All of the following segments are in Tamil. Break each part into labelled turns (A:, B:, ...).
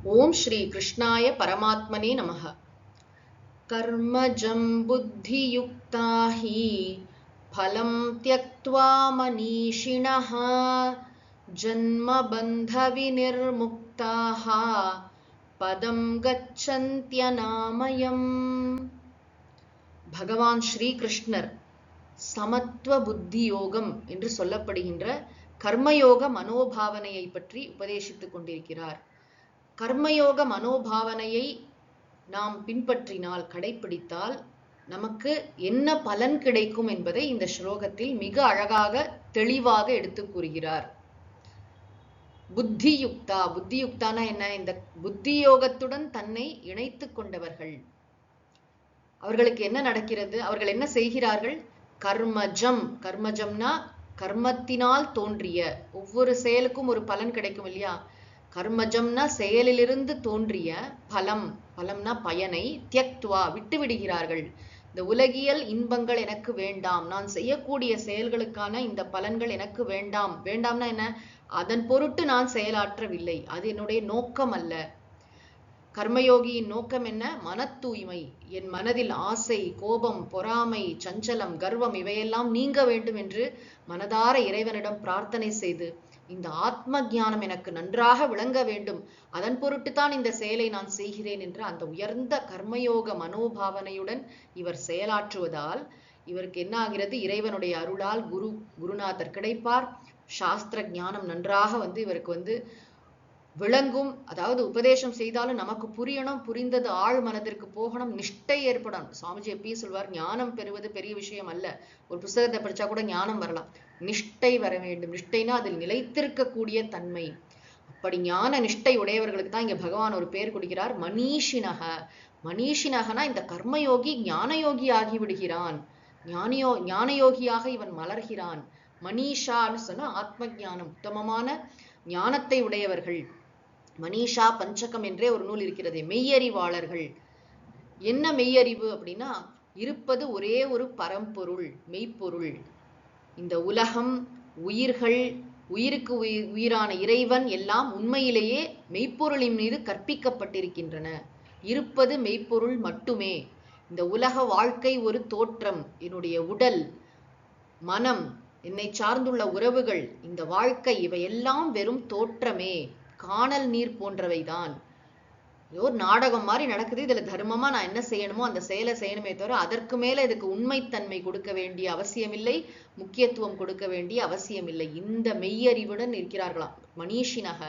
A: ஓம் ஸ்ரீ கிருஷ்ணாய பரமாத்மனே நமः. கர்மஜம் புத்தியுக்தா ஹி பலம் த்யக்த்வா மனீஷிணः ஜன்மபந்த விநிர்முக்தாः பதம் கச்சந்த்யநாமயம். பகவான் ஸ்ரீ கிருஷ்ணர் சமத்துவ புத்தி யோகம் என்று சொல்லப்படுகின்ற கர்மயோக மனோபாவனையை பற்றி உபதேசித்துக் கொண்டிருக்கிறார். கர்மயோக மனோபாவனையை நாம் பின்பற்றினால், கடைபிடித்தால் நமக்கு என்ன பலன் கிடைக்கும் என்பதை இந்த ஸ்லோகத்தில் மிக அழகாக தெளிவாக எடுத்து கூறுகிறார். புத்தியுக்தா, புத்தியுக்தானா என்ன? இந்த புத்தி யோகத்துடன் தன்னை இணைத்து கொண்டவர்கள். அவர்களுக்கு என்ன நடக்கிறது? அவர்கள் என்ன செய்கிறார்கள்? கர்மஜம், கர்மஜம்னா கர்மத்தினால் தோன்றிய, ஒவ்வொரு செயலுக்கும் ஒரு பலன் கிடைக்கும் இல்லையா? கர்மஜம்னா செயலிலிருந்து தோன்றிய பலம், பலம்னா பயனை, தியக்த்வா விட்டு விடுகிறார்கள். இந்த உலகியல் இன்பங்கள் எனக்கு வேண்டாம், நான் செய்யக்கூடிய செயல்களுக்கான இந்த பலன்கள் எனக்கு வேண்டாம். வேண்டாம்னா என்ன? அதன் பொருட்டு நான் செயலாற்றவில்லை, அது என்னுடைய நோக்கம் அல்ல. கர்மயோகியின் நோக்கம் என்ன? மன தூய்மை. என் மனதில் ஆசை, கோபம், பொறாமை, சஞ்சலம், கர்வம் இவையெல்லாம் நீங்க வேண்டும் என்று மனதார இறைவனிடம் பிரார்த்தனை செய்து, இந்த ஆத்ம ஞானம் எனக்கு நன்றாக விளங்க வேண்டும், அதன் பொருட்டுத்தான் இந்த செயலை நான் செய்கிறேன் என்ற அந்த உயர்ந்த கர்மயோக மனோபாவனையுடன் இவர் செயலாற்றுவதால் இவருக்கு என்ன ஆகிறது? இறைவனுடைய அருளால் குருநாதர் கிடைப்பார். சாஸ்திர ஞானம் நன்றாக இவருக்கு விளங்கும். அதாவது உபதேசம் செய்தாலும் நமக்கு புரியணும், புரிந்தது ஆழ் மனதிற்கு போகணும், நிஷ்டை ஏற்படணும். சுவாமிஜி எப்பயும் சொல்வார், ஞானம் பெறுவது பெரிய விஷயம் அல்ல, ஒரு புத்தகத்தை படிச்சா கூட ஞானம் வரலாம், நிஷ்டை வர வேண்டும். நிஷ்டைனா அதில் நிலைத்திருக்கக்கூடிய தன்மை. அப்படி ஞான நிஷ்டை உடையவர்களுக்கு தான் இங்க பகவான் ஒரு பேர் கொடுக்கிறார், மனிஷினக. மனிஷினகனா இந்த கர்மயோகி ஞானயோகி ஆகி விடுகிறான், ஞானயோகியாக இவன் மலர்கிறான். மனிஷான்னு சொன்னா ஆத்ம ஞானம், உத்தமமான ஞானத்தை உடையவர்கள். மனிஷா பஞ்சகம் என்றே ஒரு நூல் இருக்கிறது, மெய்யறிவாளர்கள். என்ன மெய்யறிவு அப்படின்னா, இருப்பது ஒரே ஒரு பரம்பொருள், மெய்ப்பொருள். இந்த உலகம், உயிர்கள், உயிருக்கு உயிரான இறைவன் எல்லாம் உண்மையிலேயே மெய்ப்பொருளின் மீது கற்பிக்கப்பட்டிருக்கின்றன. இருப்பது மெய்ப்பொருள் மட்டுமே. இந்த உலக வாழ்க்கை ஒரு தோற்றம். என்னுடைய உடல், மனம், என்னை சார்ந்துள்ள உறவுகள், இந்த வாழ்க்கை இவையெல்லாம் வெறும் தோற்றமே, காணல் நீர் போன்றவைதான். ஒரு நாடகம் மாதிரி நடக்குது, இதுல தர்மமா நான் என்ன செய்யணுமோ அந்த செயலை செய்யணுமே தவிர அதற்கு மேல இதுக்கு உண்மைத்தன்மை கொடுக்க வேண்டிய அவசியமில்லை, முக்கியத்துவம் கொடுக்க வேண்டிய அவசியமில்லை. இந்த மெய்யறிவுடன் இருக்கிறார்களாம் மனிஷினக.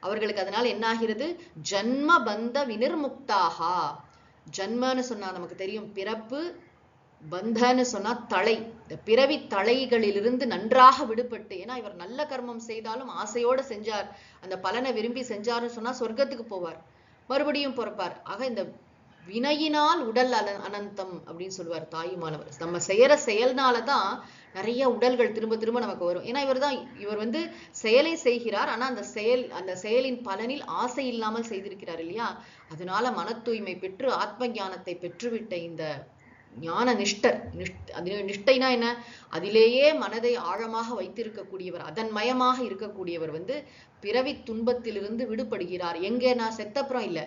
A: அவர்களுக்கு அதனால என்ன ஆகிறது? ஜன்ம பந்த விநிர்முக்தாகா. ஜன்மன்னு சொன்னா நமக்கு தெரியும் பிறப்பு, பந்தன்னு சொன்னா தலை, இந்த பிறவி தலைகளிலிருந்து நன்றாக விடுபட்டு. ஏன்னா இவர் நல்ல கர்மம் செய்தாலும் ஆசையோட செஞ்சார், அந்த பலனை விரும்பி செஞ்சாருன்னு சொன்னா சொர்க்கத்துக்கு போவார், மறுபடியும் பிறப்பார். ஆக இந்த வினையினால் உடல் அனந்தம் அப்படின்னு சொல்லுவார் தாயுமானவர். நம்ம செய்யற செயல்னாலதான் நிறைய உடல்கள் திரும்ப திரும்ப நமக்கு வரும். ஏன்னா இவர் செயலை செய்கிறார், ஆனா அந்த செயலின் பலனில் ஆசை இல்லாமல் செய்திருக்கிறார் இல்லையா? அதனால மன தூய்மை பெற்று ஆத்ம ஞானத்தை பெற்றுவிட்ட இந்த ஞான நிஷ்டைனா என்ன? அதிலேயே மனதை ஆழமாக வைத்திருக்கக்கூடியவர், அதன் மயமாக இருக்கக்கூடியவர் பிறவி துன்பத்திலிருந்து விடுபடுகிறார். எங்கே? நான் செத்தப்புறம் இல்ல,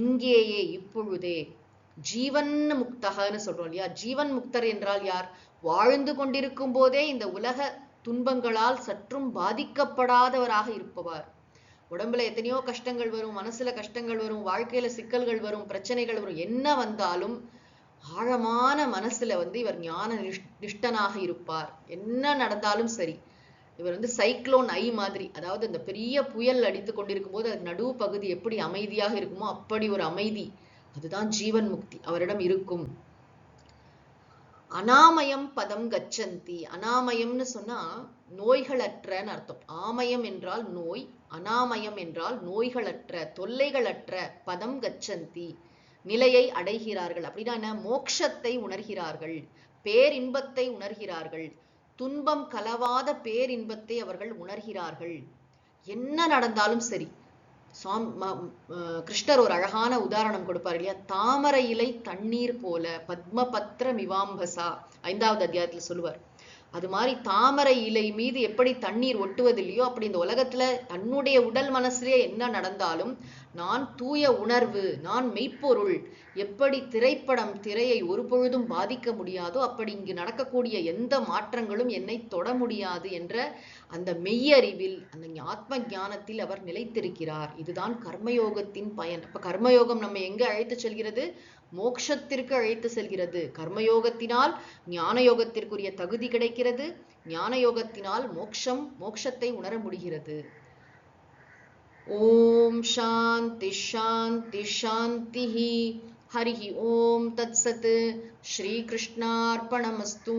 A: இங்கேயே இப்பொழுதே. ஜீவன் முக்தகன்னு சொல்றோம் இல்லையா? ஜீவன் முக்தர் என்றால் யார்? வாழ்ந்து கொண்டிருக்கும் போதே இந்த உலக துன்பங்களால் சற்றும் பாதிக்கப்படாதவராக இருப்பவர். உடம்புல எத்தனையோ கஷ்டங்கள் வரும், மனசுல கஷ்டங்கள் வரும், வாழ்க்கையில சிக்கல்கள் வரும், பிரச்சனைகள் வரும், என்ன வந்தாலும் ஆழமான மனசுல இவர் ஞான நிஷ்டனாக இருப்பார். என்ன நடந்தாலும் சரி. இவர் சைக்ளோன் ஐ மாதிரி, அதாவது அந்த பெரிய புயல் அடித்து கொண்டிருக்கும் போது அது நடுவு பகுதி எப்படி அமைதியாக இருக்குமோ அப்படி ஒரு அமைதி, அதுதான் ஜீவன் முக்தி அவரிடம் இருக்கும். அனாமயம் பதம் கச்சந்தி. அனாமயம்னு சொன்னா நோய்களற்றன்னு அர்த்தம். ஆமயம் என்றால் நோய், அனாமயம் என்றால் நோய்களற்ற, தொல்லைகளற்ற. பதம் கச்சந்தி நிலையை அடைகிறார்கள். அப்படின்னா என்ன? மோட்சத்தை உணர்கிறார்கள், பேரின்பத்தை உணர்கிறார்கள், துன்பம் கலவாத பேரின்பத்தை அவர்கள் உணர்கிறார்கள். என்ன நடந்தாலும் சரி. கிருஷ்ணர் ஒரு அழகான உதாரணம் கொடுப்பார் இல்லையா? தாமரை இலை தண்ணீர் போல, பத்மபத்ர மிவாம்பசா 5வது அத்தியாயத்துல சொல்லுவார். அது மாதிரி தாமரை இலை மீது எப்படி தண்ணீர் ஒட்டுவதில்லையோ அப்படி இந்த உலகத்துல தன்னுடைய உடல் மனசுலயே என்ன நடந்தாலும் நான் தூய உணர்வு, நான் மெய்ப்பொருள். எப்படி திரையை ஒரு பொழுதும் பாதிக்க முடியாதோ அப்படி இங்கு நடக்கக்கூடிய எந்த மாற்றங்களும் என்னை தொட முடியாது என்ற அந்த மெய்யறிவில், அந்த ஆத்ம ஞானத்தில் அவர் நிலைத்திருக்கிறார். இதுதான் கர்மயோகத்தின் பயன். அப்ப கர்மயோகம் நம்ம எங்க அழைத்து செல்கிறது? மோட்சத்திற்கு அழைத்து செல்கிறது. கர்மயோகத்தினால் ஞான யோகத்திற்குரிய தகுதி கிடைக்கிறது. ஞான யோகத்தினால் மோட்சத்தை உணர முடிகிறது. ஓம் சாந்தி சாந்தி சாந்தி. ஹரிஹி ஓம் தத்சத். ஸ்ரீ கிருஷ்ணார்ப்பணமஸ்து.